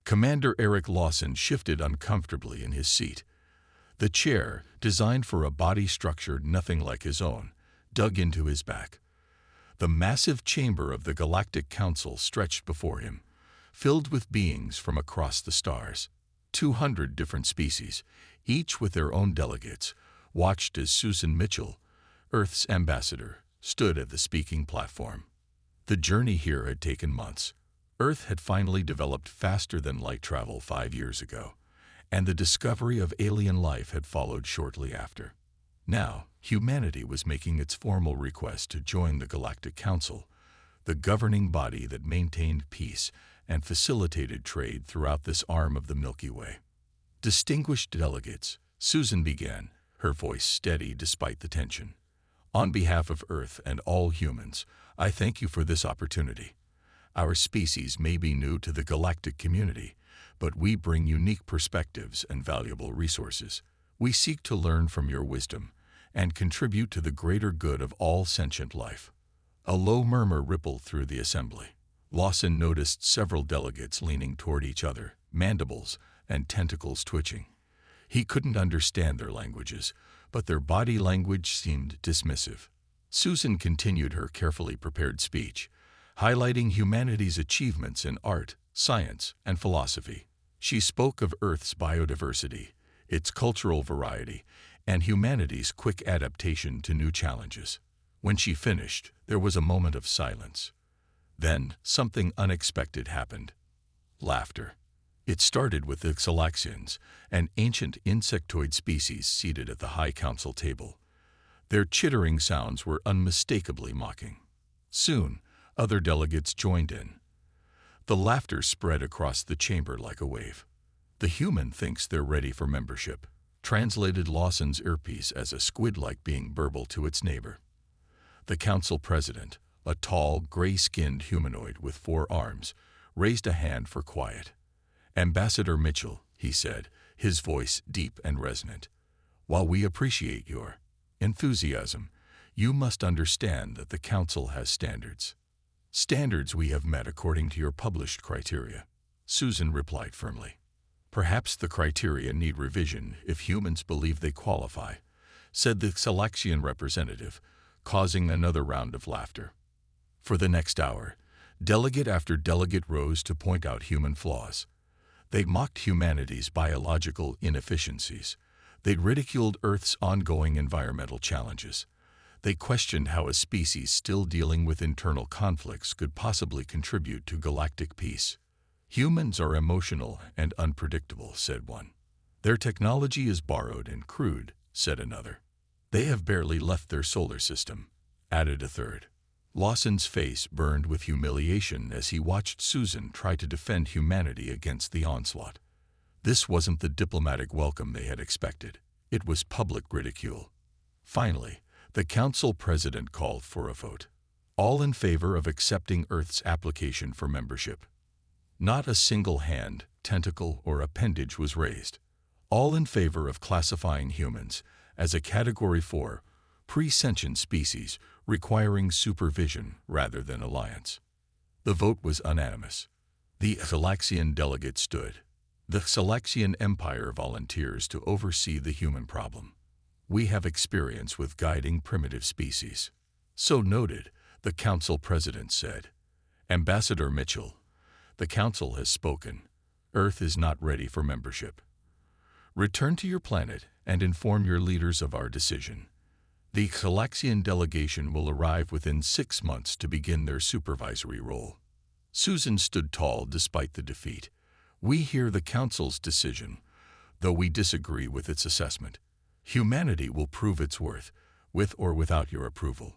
Commander Eric Lawson shifted uncomfortably in his seat. The chair, designed for a body structure nothing like his own, dug into his back. The massive chamber of the Galactic Council stretched before him, filled with beings from across the stars. 200 different species, each with their own delegates, watched as Susan Mitchell, Earth's ambassador, stood at the speaking platform. The journey here had taken months. Earth had finally developed faster than light travel 5 years ago, and the discovery of alien life had followed shortly after. Now, humanity was making its formal request to join the Galactic Council, the governing body that maintained peace and facilitated trade throughout this arm of the Milky Way. Distinguished delegates, Susan began, her voice steady despite the tension. On behalf of Earth and all humans, I thank you for this opportunity. Our species may be new to the galactic community, but we bring unique perspectives and valuable resources. We seek to learn from your wisdom and contribute to the greater good of all sentient life. A low murmur rippled through the assembly. Lawson noticed several delegates leaning toward each other, mandibles and tentacles twitching. He couldn't understand their languages, but their body language seemed dismissive. Susan continued her carefully prepared speech, highlighting humanity's achievements in art, science, and philosophy. She spoke of Earth's biodiversity, its cultural variety, and humanity's quick adaptation to new challenges. When she finished, there was a moment of silence. Then, something unexpected happened. Laughter. It started with the Xalaxians, an ancient insectoid species seated at the High Council table. Their chittering sounds were unmistakably mocking. Soon, other delegates joined in. The laughter spread across the chamber like a wave. The human thinks they're ready for membership, translated Lawson's earpiece as a squid-like being burbled to its neighbor. The council president, a tall, gray-skinned humanoid with 4 arms, raised a hand for quiet. Ambassador Mitchell, he said, his voice deep and resonant, while we appreciate your enthusiasm, you must understand that the council has standards. Standards we have met according to your published criteria, Susan replied firmly. Perhaps the criteria need revision if humans believe they qualify, said the Xalaxian representative, causing another round of laughter. For the next hour, delegate after delegate rose to point out human flaws. They mocked humanity's biological inefficiencies. They'd ridiculed Earth's ongoing environmental challenges. They questioned how a species still dealing with internal conflicts could possibly contribute to galactic peace. Humans are emotional and unpredictable, said one. Their technology is borrowed and crude, said another. They have barely left their solar system, added a third. Lawson's face burned with humiliation as he watched Susan try to defend humanity against the onslaught. This wasn't the diplomatic welcome they had expected. It was public ridicule. Finally, the council president called for a vote. All in favor of accepting Earth's application for membership. Not a single hand, tentacle, or appendage was raised. All in favor of classifying humans as a Category 4, pre-sentient species requiring supervision rather than alliance. The vote was unanimous. The Xalaxian delegate stood. The Xalaxian Empire volunteers to oversee the human problem. We have experience with guiding primitive species. So noted, the council president said. Ambassador Mitchell, the council has spoken. Earth is not ready for membership. Return to your planet and inform your leaders of our decision. The Xalaxian delegation will arrive within 6 months to begin their supervisory role. Susan stood tall despite the defeat. We hear the council's decision, though we disagree with its assessment. Humanity will prove its worth, with or without your approval.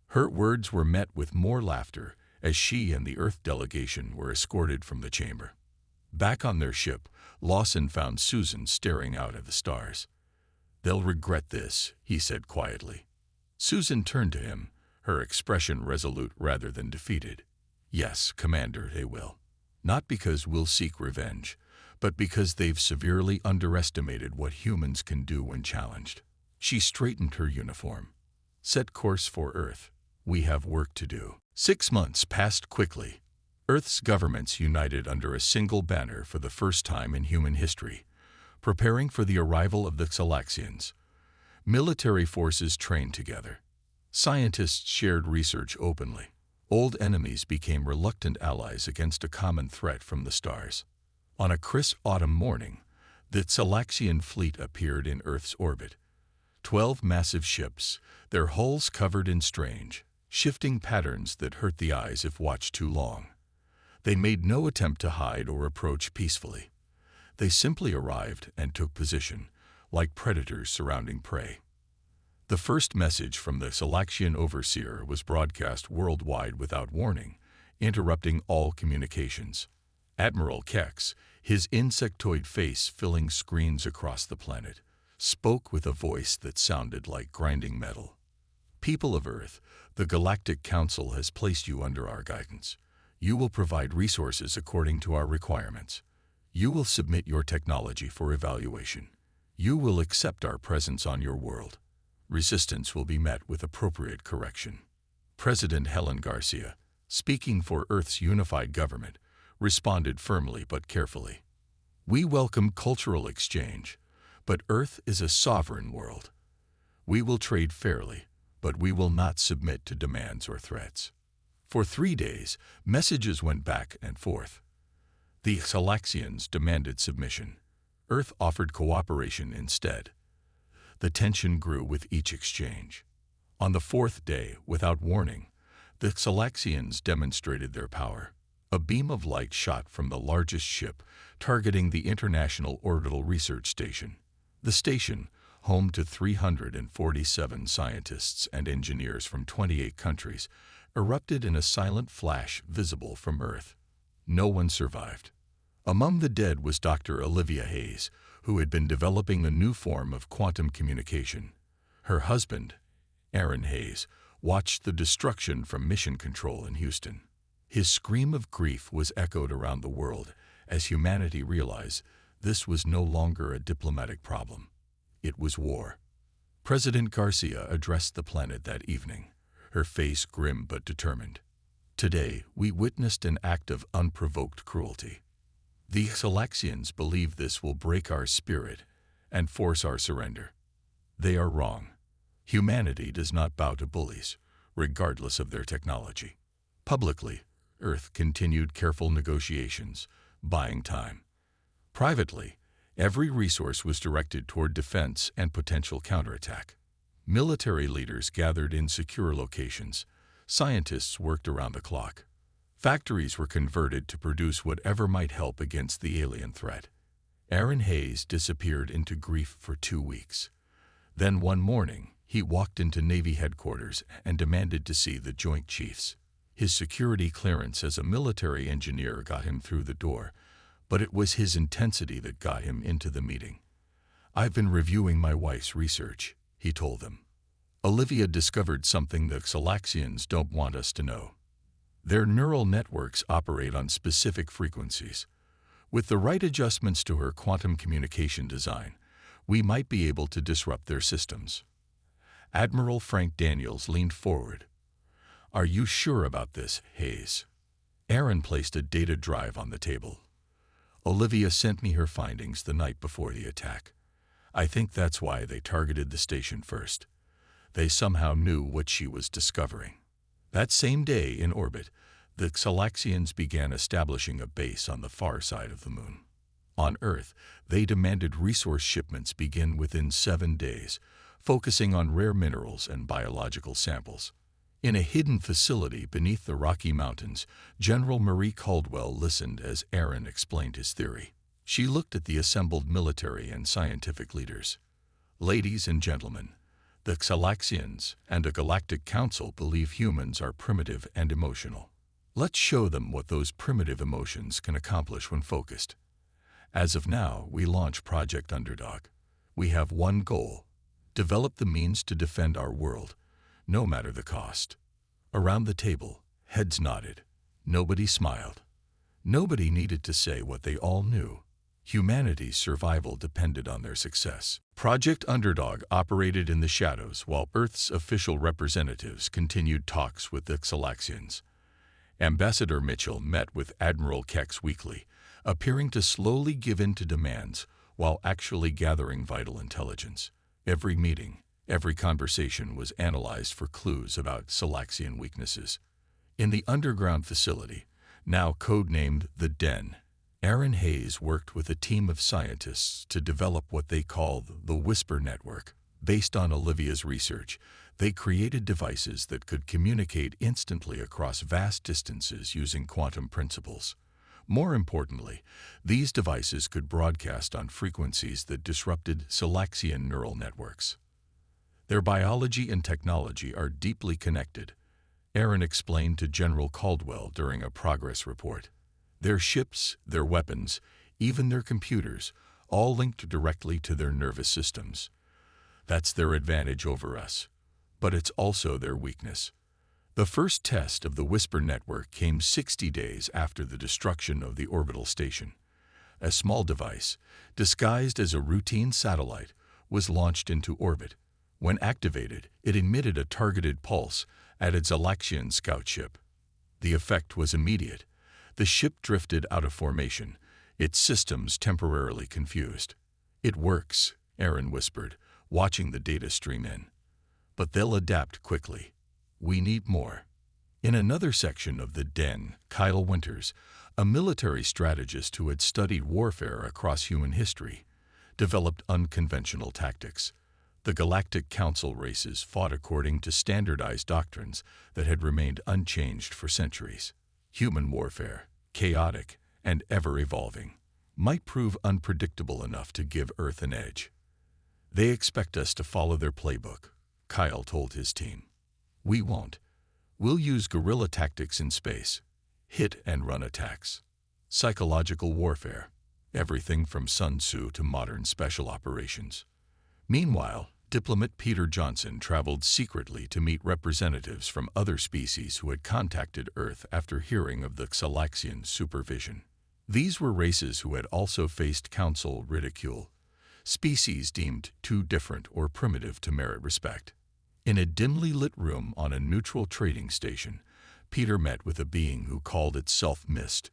Her words were met with more laughter as she and the Earth delegation were escorted from the chamber. Back on their ship, Lawson found Susan staring out at the stars. They'll regret this, he said quietly. Susan turned to him, her expression resolute rather than defeated. Yes, Commander, they will. Not because we'll seek revenge, but because they've severely underestimated what humans can do when challenged. She straightened her uniform. Set course for Earth. We have work to do. 6 months passed quickly. Earth's governments united under a single banner for the first time in human history, preparing for the arrival of the Xalaxians. Military forces trained together. Scientists shared research openly. Old enemies became reluctant allies against a common threat from the stars. On a crisp autumn morning, the Xalaxian fleet appeared in Earth's orbit. 12 massive ships, their hulls covered in strange, shifting patterns that hurt the eyes if watched too long. They made no attempt to hide or approach peacefully. They simply arrived and took position, like predators surrounding prey. The first message from the Xalaxian overseer was broadcast worldwide without warning, interrupting all communications. Admiral Kex, his insectoid face filling screens across the planet, spoke with a voice that sounded like grinding metal. People of Earth, the Galactic Council has placed you under our guidance. You will provide resources according to our requirements. You will submit your technology for evaluation. You will accept our presence on your world. Resistance will be met with appropriate correction. President Helen Garcia, speaking for Earth's unified government, responded firmly but carefully. We welcome cultural exchange, but Earth is a sovereign world. We will trade fairly, but we will not submit to demands or threats. For 3 days, messages went back and forth. The Xalaxians demanded submission. Earth offered cooperation instead. The tension grew with each exchange. On the 4th day, without warning, the Xalaxians demonstrated their power. A beam of light shot from the largest ship, targeting the International Orbital Research Station. The station, home to 347 scientists and engineers from 28 countries, erupted in a silent flash visible from Earth. No one survived. Among the dead was Dr. Olivia Hayes, who had been developing a new form of quantum communication. Her husband, Aaron Hayes, watched the destruction from Mission Control in Houston. His scream of grief was echoed around the world as humanity realized this was no longer a diplomatic problem. It was war. President Garcia addressed the planet that evening, her face grim but determined. Today, we witnessed an act of unprovoked cruelty. The Xalaxians believe this will break our spirit and force our surrender. They are wrong. Humanity does not bow to bullies, regardless of their technology. Publicly, Earth continued careful negotiations, buying time. Privately, every resource was directed toward defense and potential counterattack. Military leaders gathered in secure locations. Scientists worked around the clock. Factories were converted to produce whatever might help against the alien threat. Aaron Hayes disappeared into grief for 2 weeks. Then one morning, he walked into Navy headquarters and demanded to see the Joint Chiefs. His security clearance as a military engineer got him through the door, but it was his intensity that got him into the meeting. "I've been reviewing my wife's research," he told them. "Olivia discovered something the Xalaxians don't want us to know. Their neural networks operate on specific frequencies. With the right adjustments to her quantum communication design, we might be able to disrupt their systems." Admiral Frank Daniels leaned forward. "Are you sure about this, Hayes?" Aaron placed a data drive on the table. "Olivia sent me her findings the night before the attack. I think that's why they targeted the station first. They somehow knew what she was discovering." That same day in orbit, the Xalaxians began establishing a base on the far side of the moon. On Earth, they demanded resource shipments begin within 7 days, focusing on rare minerals and biological samples. In a hidden facility beneath the Rocky Mountains, General Marie Caldwell listened as Aaron explained his theory. She looked at the assembled military and scientific leaders. "Ladies and gentlemen, the Xalaxians and a Galactic Council believe humans are primitive and emotional. Let's show them what those primitive emotions can accomplish when focused. As of now, we launch Project Underdog. We have one goal: develop the means to defend our world, no matter the cost." Around the table, heads nodded. Nobody smiled. Nobody needed to say what they all knew. Humanity's survival depended on their success. Project Underdog operated in the shadows while Earth's official representatives continued talks with the Xalaxians. Ambassador Mitchell met with Admiral Kex weekly, appearing to slowly give in to demands while actually gathering vital intelligence. Every meeting, every conversation was analyzed for clues about Selaxian weaknesses. In the underground facility, now codenamed the Den, Aaron Hayes worked with a team of scientists to develop what they called the Whisper Network. Based on Olivia's research, they created devices that could communicate instantly across vast distances using quantum principles. More importantly, these devices could broadcast on frequencies that disrupted Selaxian neural networks. Their biology and technology are deeply connected, Aaron explained to General Caldwell during a progress report. Their ships, their weapons, even their computers, all linked directly to their nervous systems. That's their advantage over us, but it's also their weakness. The first test of the Whisper Network came 60 days after the destruction of the orbital station. A small device, disguised as a routine satellite, was launched into orbit. When activated, it emitted a targeted pulse at its Selaxian scout ship. The effect was immediate. The ship drifted out of formation, its systems temporarily confused. "It works," Aaron whispered, watching the data stream in. "But they'll adapt quickly. We need more." In another section of the Den, Kyle Winters, a military strategist who had studied warfare across human history, developed unconventional tactics. The Galactic Council races fought according to standardized doctrines that had remained unchanged for centuries. Human warfare, chaotic and ever-evolving, might prove unpredictable enough to give Earth an edge. "They expect us to follow their playbook," Kyle told his team. "We won't. We'll use guerrilla tactics in space, hit-and-run attacks, psychological warfare, everything from Sun Tzu to modern special operations." Meanwhile, diplomat Peter Johnson traveled secretly to meet representatives from other species who had contacted Earth after hearing of the Selaxian supervision. These were races who had also faced Council ridicule, species deemed too different or primitive to merit respect. In a dimly lit room on a neutral trading station, Peter met with a being who called itself Mist,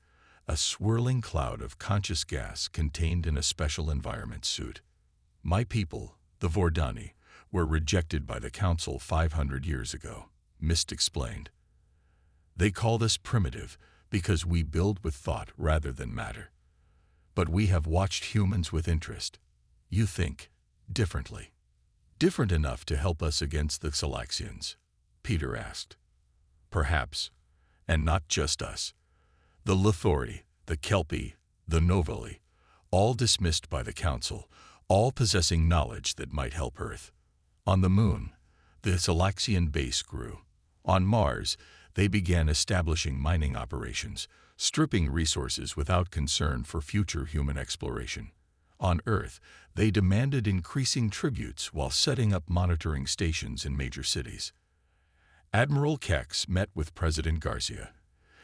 a swirling cloud of conscious gas contained in a special environment suit. "My people, the Vordani, were rejected by the Council 500 years ago," Mist explained. "They called us primitive because we build with thought rather than matter. But we have watched humans with interest. You think differently. Different enough to help us against the Selaxians?" Peter asked. "Perhaps, and not just us. The Lithori, the Kelpie, the Novali, all dismissed by the Council, all possessing knowledge that might help Earth. On the Moon, the Selaxian base grew. On Mars, they began establishing mining operations, stripping resources without concern for future human exploration. On Earth, they demanded increasing tributes while setting up monitoring stations in major cities." Admiral Kex met with President Garcia,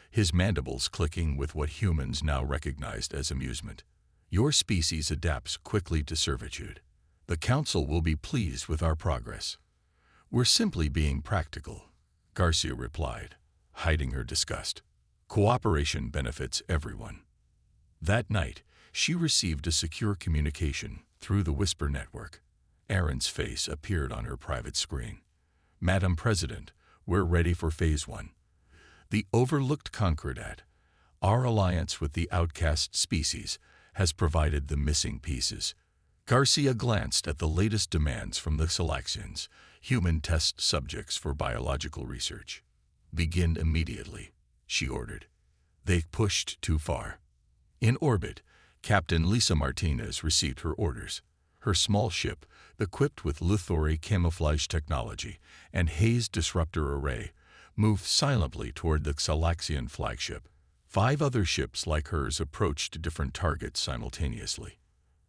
his mandibles clicking with what humans now recognized as amusement. "Your species adapts quickly to servitude. The Council will be pleased with our progress." "We're simply being practical," Garcia replied, hiding her disgust. "Cooperation benefits everyone." That night, she received a secure communication through the Whisper Network. Aaron's face appeared on her private screen. "Madam President, we're ready for Phase 1. The overlooked Concordat, our alliance with the outcast species, has provided the missing pieces." Garcia glanced at the latest demands from the Selaxians, human test subjects for biological research. "Begin immediately," she ordered. They pushed too far. In orbit, Captain Lisa Martinez received her orders. Her small ship, equipped with Luthori camouflage technology and Hayes disruptor array, moved silently toward the Selaxian flagship. 5 other ships like hers approached different targets simultaneously.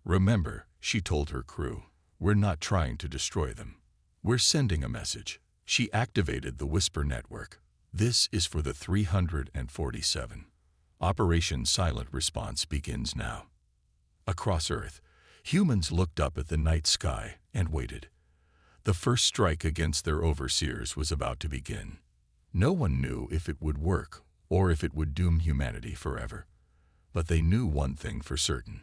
"Remember," she told her crew, "we're not trying to destroy them. We're sending a message." She activated the Whisper Network. "This is for the 347. Operation Silent Response begins now." Across Earth, humans looked up at the night sky and waited. The first strike against their overseers was about to begin. No one knew if it would work or if it would doom humanity forever. But they knew one thing for certain.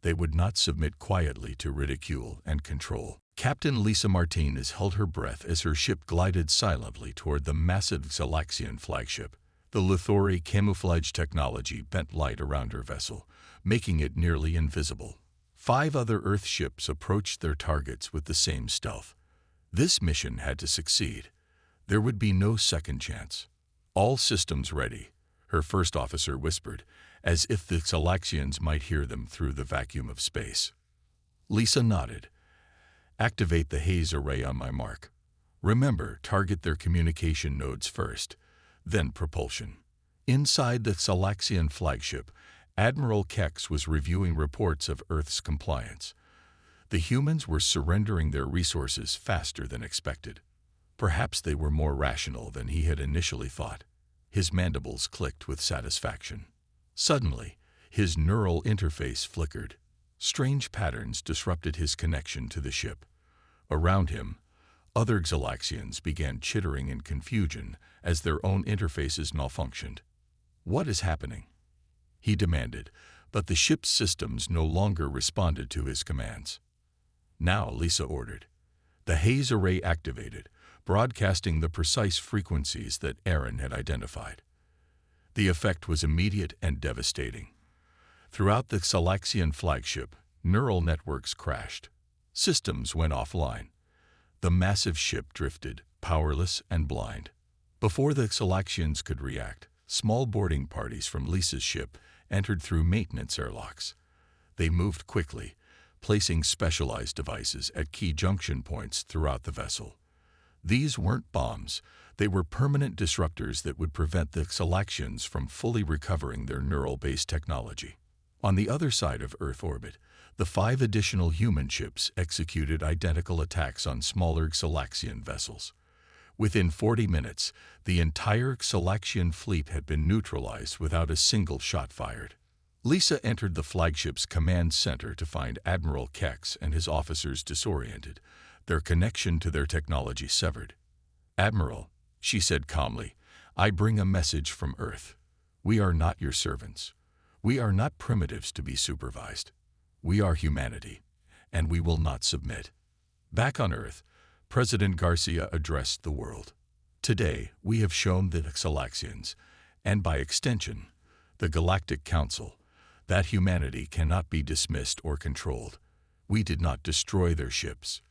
They would not submit quietly to ridicule and control. Captain Lisa Martinez held her breath as her ship glided silently toward the massive Xalaxian flagship. The Luthori camouflage technology bent light around her vessel, making it nearly invisible. 5 other Earth ships approached their targets with the same stealth. This mission had to succeed. There would be no second chance. "All systems ready," her first officer whispered, as if the Xalaxians might hear them through the vacuum of space. Lisa nodded. "Activate the haze array on my mark. Remember, target their communication nodes first, then propulsion." Inside the Xalaxian flagship, Admiral Kex was reviewing reports of Earth's compliance. The humans were surrendering their resources faster than expected. Perhaps they were more rational than he had initially thought. His mandibles clicked with satisfaction. Suddenly, his neural interface flickered. Strange patterns disrupted his connection to the ship. Around him, other Xalaxians began chittering in confusion as their own interfaces malfunctioned. "What is happening?" he demanded, but the ship's systems no longer responded to his commands. "Now," Lisa ordered. The haze array activated, broadcasting the precise frequencies that Aaron had identified. The effect was immediate and devastating. Throughout the Xalaxian flagship, neural networks crashed. Systems went offline. The massive ship drifted, powerless and blind. Before the Xalaxians could react, small boarding parties from Lisa's ship entered through maintenance airlocks. They moved quickly, placing specialized devices at key junction points throughout the vessel. These weren't bombs. They were permanent disruptors that would prevent the Xalaxians from fully recovering their neural-based technology. On the other side of Earth orbit, the 5 additional human ships executed identical attacks on smaller Xalaxian vessels. Within 40 minutes, the entire Xalaxian fleet had been neutralized without a single shot fired. Lisa entered the flagship's command center to find Admiral Kex and his officers disoriented, their connection to their technology severed. "Admiral," she said calmly, "I bring a message from Earth. We are not your servants. We are not primitives to be supervised. We are humanity, and we will not submit." Back on Earth, President Garcia addressed the world. "Today, we have shown the Xalaxians, and by extension, the Galactic Council, that humanity cannot be dismissed or controlled. We did not destroy their ships.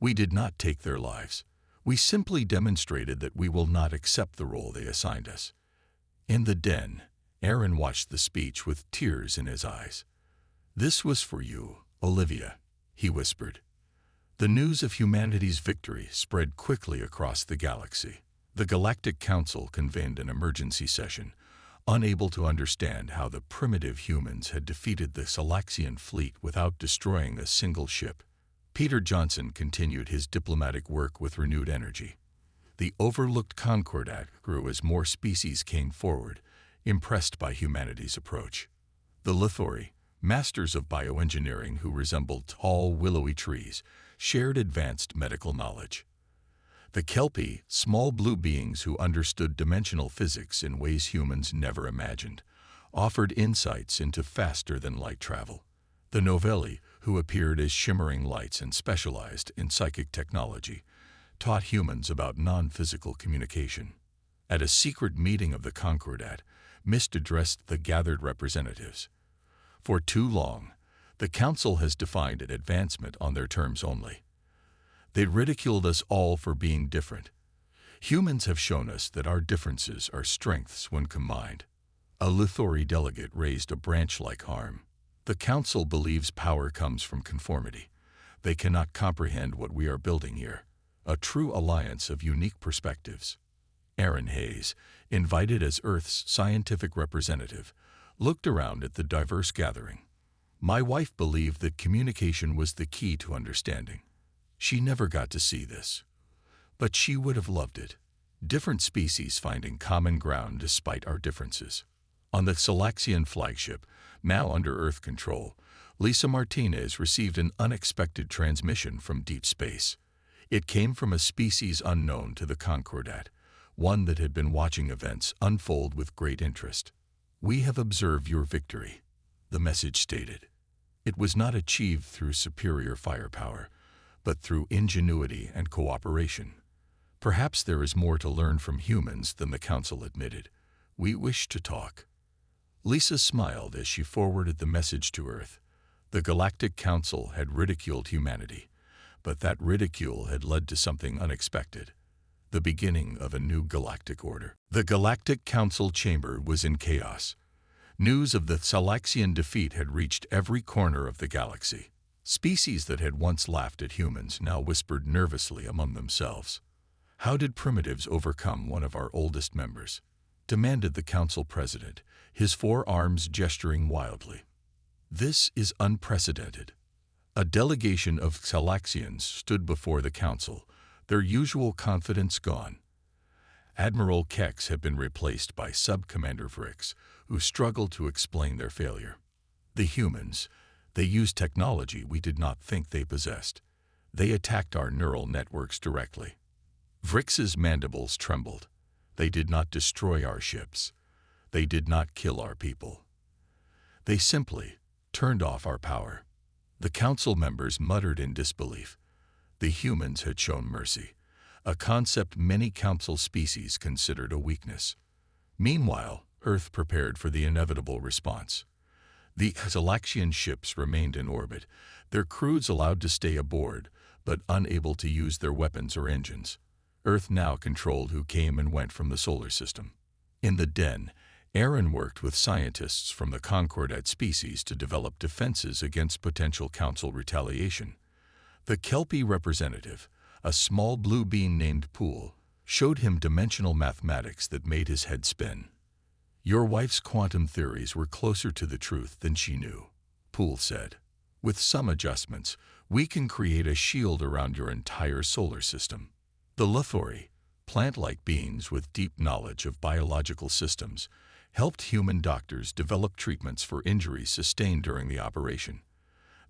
We did not take their lives. We simply demonstrated that we will not accept the role they assigned us." In the den, Aaron watched the speech with tears in his eyes. "This was for you, Olivia," he whispered. The news of humanity's victory spread quickly across the galaxy. The Galactic Council convened an emergency session, unable to understand how the primitive humans had defeated the Xalaxian fleet without destroying a single ship. Peter Johnson continued his diplomatic work with renewed energy. The overlooked Concordat grew as more species came forward, impressed by humanity's approach. The Luthori, masters of bioengineering who resembled tall, willowy trees, shared advanced medical knowledge. The Kelpie, small blue beings who understood dimensional physics in ways humans never imagined, offered insights into faster-than-light travel. The Novelli, who appeared as shimmering lights and specialized in psychic technology, taught humans about non-physical communication. At a secret meeting of the Concordat, Mist addressed the gathered representatives. "For too long, the Council has defined an advancement on their terms only. They ridiculed us all for being different. Humans have shown us that our differences are strengths when combined." A Luthori delegate raised a branch-like arm. "The Council believes power comes from conformity. They cannot comprehend what we are building here, a true alliance of unique perspectives." Aaron Hayes, invited as Earth's scientific representative, looked around at the diverse gathering. "My wife believed that communication was the key to understanding. She never got to see this, but she would have loved it. Different species finding common ground despite our differences." On the Xalaxian flagship, now under Earth control, Lisa Martinez received an unexpected transmission from deep space. It came from a species unknown to the Concordat, one that had been watching events unfold with great interest. "We have observed your victory," the message stated. It was not achieved through superior firepower, but through ingenuity and cooperation. "Perhaps there is more to learn from humans than the Council admitted. We wish to talk." Lisa smiled as she forwarded the message to Earth. The Galactic Council had ridiculed humanity, but that ridicule had led to something unexpected: the beginning of a new galactic order. The Galactic Council chamber was in chaos. News of the Salaxian defeat had reached every corner of the galaxy. Species that had once laughed at humans now whispered nervously among themselves. "How did primitives overcome one of our oldest members?" demanded the Council President, his four arms gesturing wildly. "This is unprecedented." A delegation of Salaxians stood before the Council, their usual confidence gone. Admiral Kex had been replaced by Sub-Commander Vrix, who struggled to explain their failure. "The humans, they used technology we did not think they possessed. They attacked our neural networks directly." Vrix's mandibles trembled. "They did not destroy our ships. They did not kill our people. They simply turned off our power." The Council members muttered in disbelief. The humans had shown mercy, a concept many Council species considered a weakness. Meanwhile, Earth prepared for the inevitable response. The Salaxian ships remained in orbit, their crews allowed to stay aboard, but unable to use their weapons or engines. Earth now controlled who came and went from the solar system. In the den, Aaron worked with scientists from the Concordat species to develop defenses against potential Council retaliation. The Kelpie representative, a small blue being named Poole, showed him dimensional mathematics that made his head spin. "Your wife's quantum theories were closer to the truth than she knew," Poole said. "With some adjustments, we can create a shield around your entire solar system." The Lothori, plant-like beings with deep knowledge of biological systems, helped human doctors develop treatments for injuries sustained during the operation.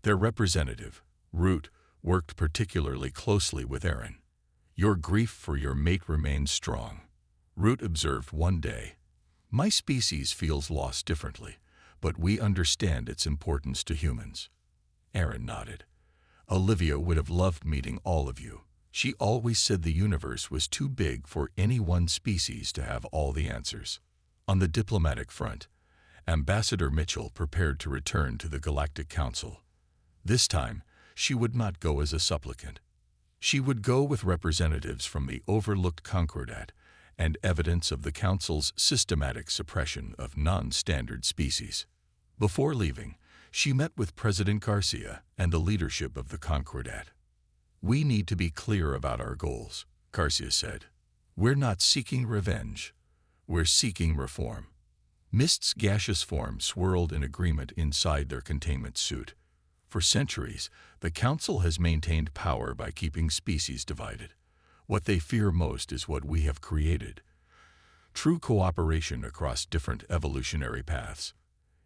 Their representative, Root, worked particularly closely with Aaron. "Your grief for your mate remains strong," Root observed one day. "My species feels loss differently, but we understand its importance to humans." Aaron nodded. "Olivia would have loved meeting all of you. She always said the universe was too big for any one species to have all the answers." On the diplomatic front, Ambassador Mitchell prepared to return to the Galactic Council. This time, she would not go as a supplicant. She would go with representatives from the overlooked Concordat and evidence of the Council's systematic suppression of non-standard species. Before leaving, she met with President Garcia and the leadership of the Concordat. "We need to be clear about our goals," Garcia said. "We're not seeking revenge. We're seeking reform." Mist's gaseous form swirled in agreement inside their containment suit. For centuries, the Council has maintained power by keeping species divided. What they fear most is what we have created: true cooperation across different evolutionary paths.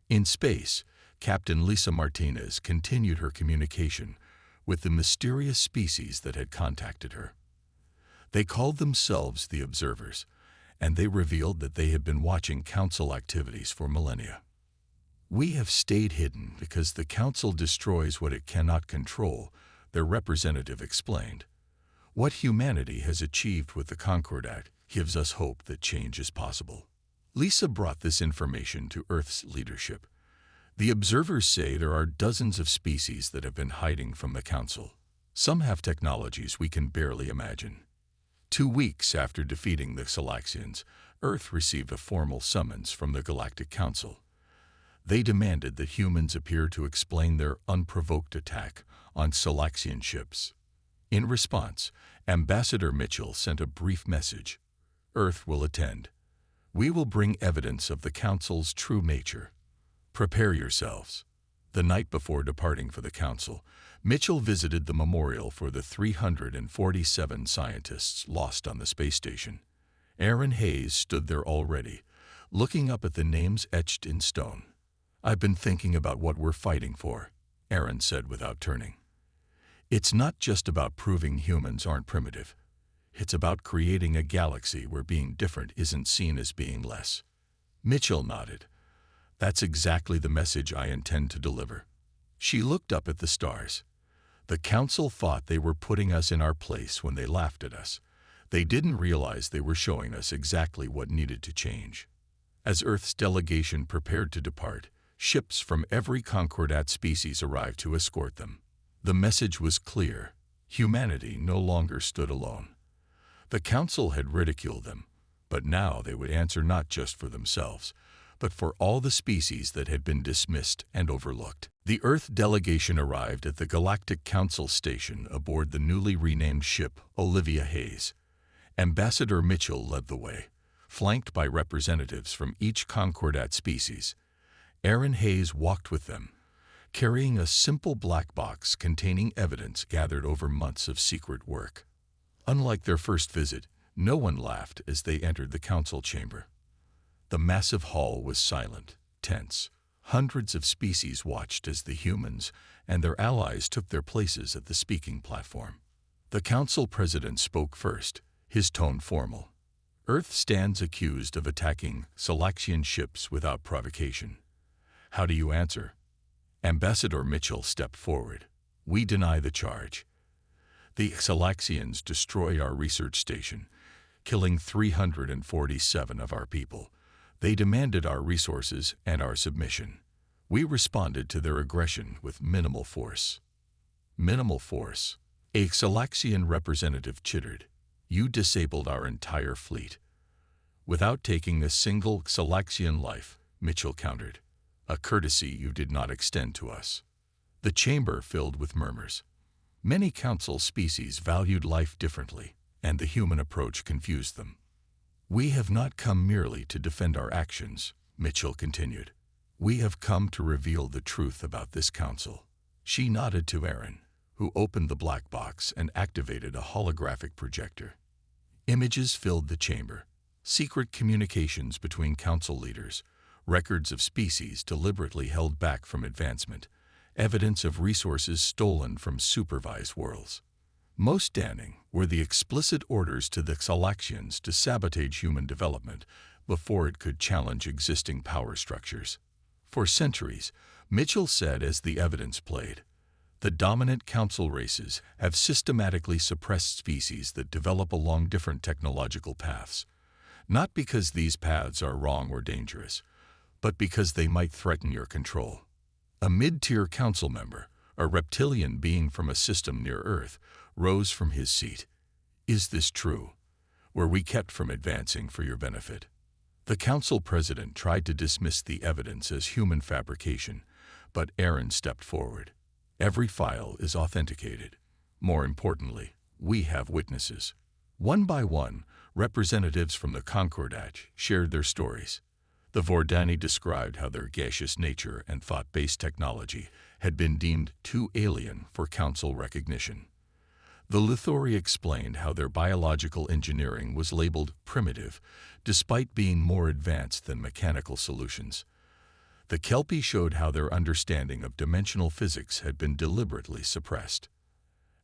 In space, Captain Lisa Martinez continued her communication with the mysterious species that had contacted her. They called themselves the Observers, and they revealed that they had been watching Council activities for millennia. "We have stayed hidden because the Council destroys what it cannot control," their representative explained. "What humanity has achieved with the Concordat gives us hope that change is possible." Lisa brought this information to Earth's leadership. "The Observers say there are dozens of species that have been hiding from the Council. Some have technologies we can barely imagine." 2 weeks after defeating the Salaxians, Earth received a formal summons from the Galactic Council. They demanded that humans appear to explain their unprovoked attack on Salaxian ships. In response, Ambassador Mitchell sent a brief message: "Earth will attend. We will bring evidence of the Council's true nature. Prepare yourselves." The night before departing for the Council, Mitchell visited the memorial for the 347 scientists lost on the space station. Aaron Hayes stood there already, looking up at the names etched in stone. "I've been thinking about what we're fighting for," Aaron said without turning. "It's not just about proving humans aren't primitive. It's about creating a galaxy where being different isn't seen as being less. Mitchell nodded. That's exactly the message I intend to deliver. She looked up at the stars. The council thought they were putting us in our place when they laughed at us. They didn't realize they were showing us exactly what needed to change. As Earth's delegation prepared to depart, ships from every Concordat species arrived to escort them. The message was clear. Humanity no longer stood alone. The council had ridiculed them, but now they would answer not just for themselves, but for all the species that had been dismissed and overlooked. The Earth delegation arrived at the Galactic Council station aboard the newly renamed ship Olivia Hayes. Ambassador Mitchell led the way, flanked by representatives from each Concordat species. Aaron Hayes walked with them, carrying a simple black box containing evidence gathered over months of secret work. Unlike their first visit, no one laughed as they entered the council chamber. The massive hall was silent, tense. Hundreds of species watched as the humans and their allies took their places at the speaking platform. The council president spoke first, his tone formal. Earth stands accused of attacking Selaxian ships without provocation. How do you answer? Ambassador Mitchell stepped forward. We deny the charge. The Selaxians destroy our research station, killing 347 of our people. They demanded our resources and our submission. We responded to their aggression with minimal force. Minimal force? A Selaxian representative chittered. You disabled our entire fleet. Without taking a single Selaxian life, Mitchell countered. A courtesy you did not extend to us. The chamber filled with murmurs. Many council species valued life differently, and the human approach confused them. We have not come merely to defend our actions, Mitchell continued. We have come to reveal the truth about this council. She nodded to Aaron, who opened the black box and activated a holographic projector. Images filled the chamber. Secret communications between council leaders, records of species deliberately held back from advancement, evidence of resources stolen from supervised worlds. Most damning were the explicit orders to the Selaxians to sabotage human development before it could challenge existing power structures. For centuries, Mitchell said as the evidence played, the dominant council races have systematically suppressed species that develop along different technological paths, not because these paths are wrong or dangerous, but because they might threaten your control. A mid-tier council member, a reptilian being from a system near Earth, rose from his seat. Is this true? Were we kept from advancing for your benefit? The council president tried to dismiss the evidence as human fabrication, but Aaron stepped forward. Every file is authenticated. More importantly, we have witnesses. One by one, representatives from the Concordat shared their stories. The Vordani described how their gaseous nature and thought-based technology had been deemed too alien for council recognition. The Luthori explained how their biological engineering was labeled primitive, despite being more advanced than mechanical solutions. The Kelpie showed how their understanding of dimensional physics had been deliberately suppressed.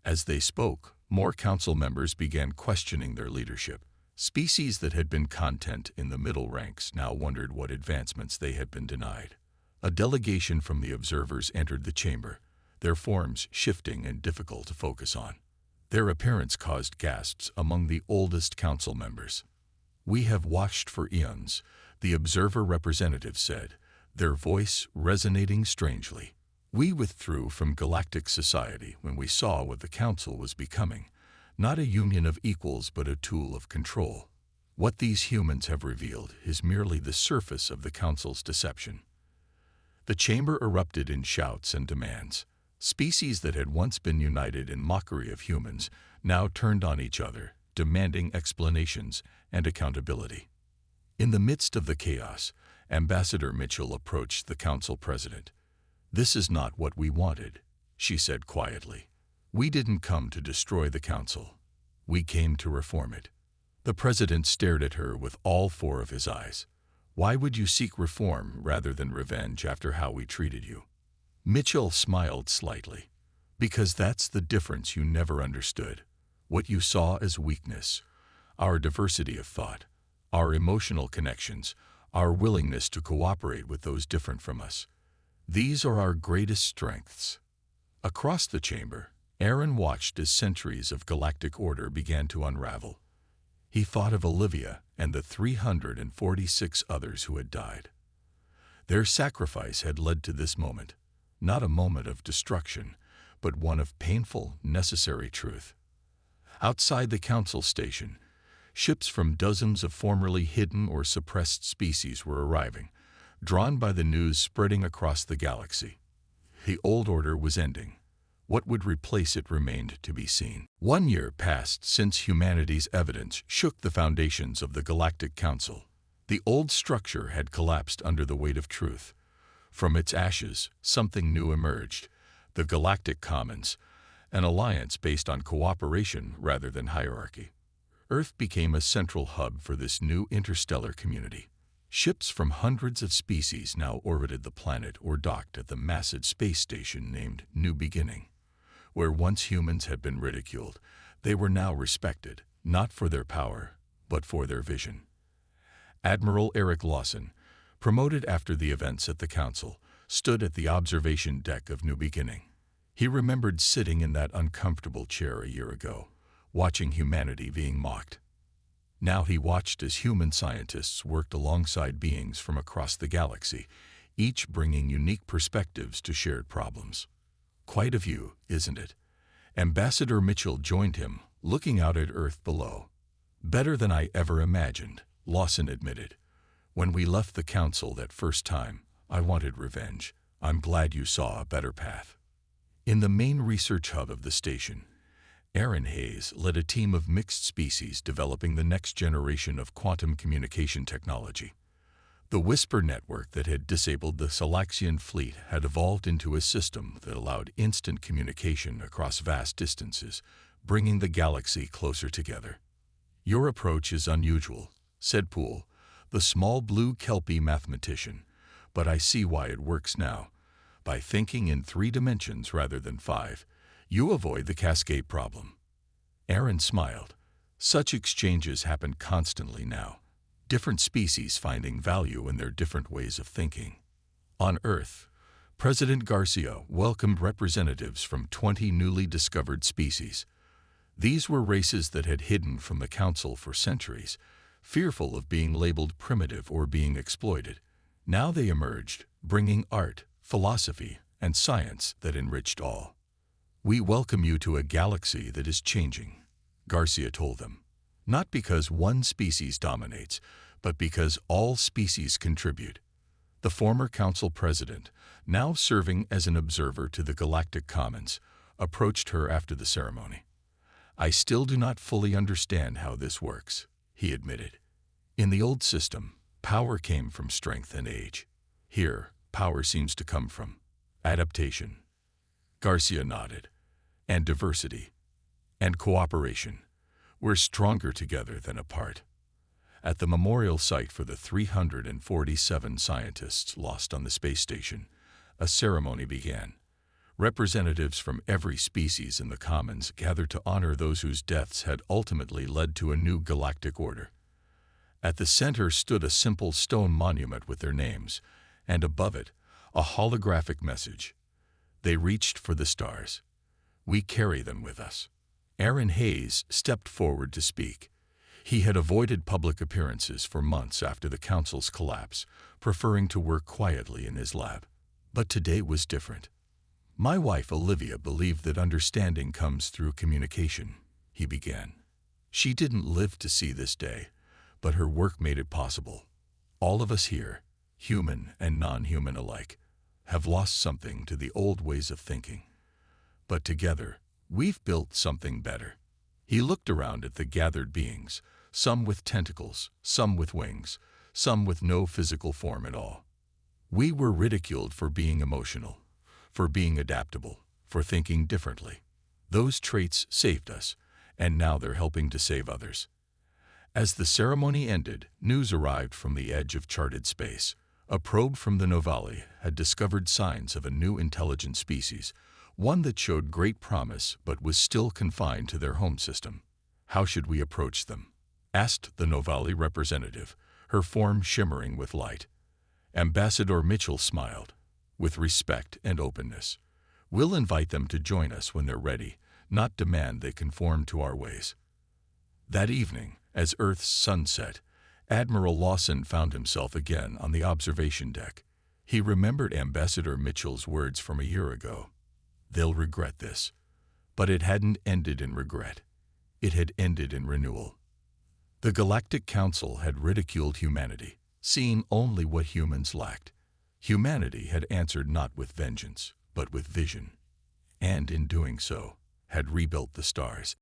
As they spoke, more council members began questioning their leadership. Species that had been content in the middle ranks now wondered what advancements they had been denied. A delegation from the observers entered the chamber, their forms shifting and difficult to focus on. Their appearance caused gasps among the oldest council members. We have watched for eons, the observer representative said, their voice resonating strangely. We withdrew from galactic society when we saw what the council was becoming, not a union of equals but a tool of control. What these humans have revealed is merely the surface of the council's deception. The chamber erupted in shouts and demands. Species that had once been united in mockery of humans now turned on each other, demanding explanations and accountability. In the midst of the chaos, Ambassador Mitchell approached the council president. "This is not what we wanted," she said quietly. "We didn't come to destroy the council. We came to reform it." The president stared at her with all four of his eyes. "Why would you seek reform rather than revenge after how we treated you?" Mitchell smiled slightly. "Because that's the difference you never understood. what you saw as weakness, our diversity of thought, our emotional connections, our willingness to cooperate with those different from us. These are our greatest strengths. Across the chamber, Aaron watched as centuries of galactic order began to unravel. He thought of Olivia and the 346 others who had died. Their sacrifice had led to this moment, not a moment of destruction, but one of painful, necessary truth. Outside the council station, ships from dozens of formerly hidden or suppressed species were arriving, drawn by the news spreading across the galaxy. The old order was ending. What would replace it remained to be seen. 1 year passed since humanity's evidence shook the foundations of the Galactic Council. The old structure had collapsed under the weight of truth. From its ashes, something new emerged, the Galactic Commons, an alliance based on cooperation rather than hierarchy. Earth became a central hub for this new interstellar community. Ships from hundreds of species now orbited the planet or docked at the massive space station named New Beginning. Where once humans had been ridiculed, they were now respected, not for their power, but for their vision. Admiral Eric Lawson, promoted after the events at the Council, stood at the observation deck of New Beginning. He remembered sitting in that uncomfortable chair a year ago, watching humanity being mocked. Now he watched as human scientists worked alongside beings from across the galaxy, each bringing unique perspectives to shared problems. Quite a view, isn't it? Ambassador Mitchell joined him, looking out at Earth below. Better than I ever imagined, Lawson admitted. When we left the council that first time, I wanted revenge. I'm glad you saw a better path. In the main research hub of the station, Aaron Hayes led a team of mixed species developing the next generation of quantum communication technology. The Whisper network that had disabled the Salaxian fleet had evolved into a system that allowed instant communication across vast distances, bringing the galaxy closer together. Your approach is unusual, said Poole, the small blue Kelpie mathematician, but I see why it works now. By thinking in 3 dimensions rather than 5, you avoid the cascade problem. Aaron smiled. Such exchanges happen constantly now. Different species finding value in their different ways of thinking. On Earth, President Garcia welcomed representatives from 20 newly discovered species. These were races that had hidden from the Council for centuries, fearful of being labeled primitive or being exploited. Now they emerged, bringing art, philosophy, and science that enriched all. We welcome you to a galaxy that is changing, Garcia told them. Not because one species dominates, but because all species contribute. The former council president, now serving as an observer to the Galactic Commons, approached her after the ceremony. I still do not fully understand how this works, he admitted. In the old system, power came from strength and age. Here, power seems to come from adaptation. Garcia nodded. And diversity. And cooperation. We're stronger together than apart. At the memorial site for the 347 scientists lost on the space station, a ceremony began. Representatives from every species in the Commons gathered to honor those whose deaths had ultimately led to a new galactic order. At the center stood a simple stone monument with their names, and above it, a holographic message. They reached for the stars. We carry them with us. Aaron Hayes stepped forward to speak. He had avoided public appearances for months after the council's collapse, preferring to work quietly in his lab. But today was different. My wife Olivia believed that understanding comes through communication, he began. She didn't live to see this day, but her work made it possible. All of us here, human and non-human alike, have lost something to the old ways of thinking. But together, we've built something better. He looked around at the gathered beings, some with tentacles, some with wings, some with no physical form at all. We were ridiculed for being emotional, for being adaptable, for thinking differently. Those traits saved us, and now they're helping to save others. As the ceremony ended, news arrived from the edge of charted space. A probe from the Novali had discovered signs of a new intelligent species, one that showed great promise but was still confined to their home system. "How should we approach them?" asked the Novali representative, her form shimmering with light. Ambassador Mitchell smiled, with respect and openness. "We'll invite them to join us when they're ready, not demand they conform to our ways." That evening, as Earth's sun set, Admiral Lawson found himself again on the observation deck. He remembered Ambassador Mitchell's words from a year ago. "They'll regret this." But it hadn't ended in regret. It had ended in renewal. The Galactic Council had ridiculed humanity, seeing only what humans lacked. Humanity had answered not with vengeance, but with vision. And in doing so, had rebuilt the stars.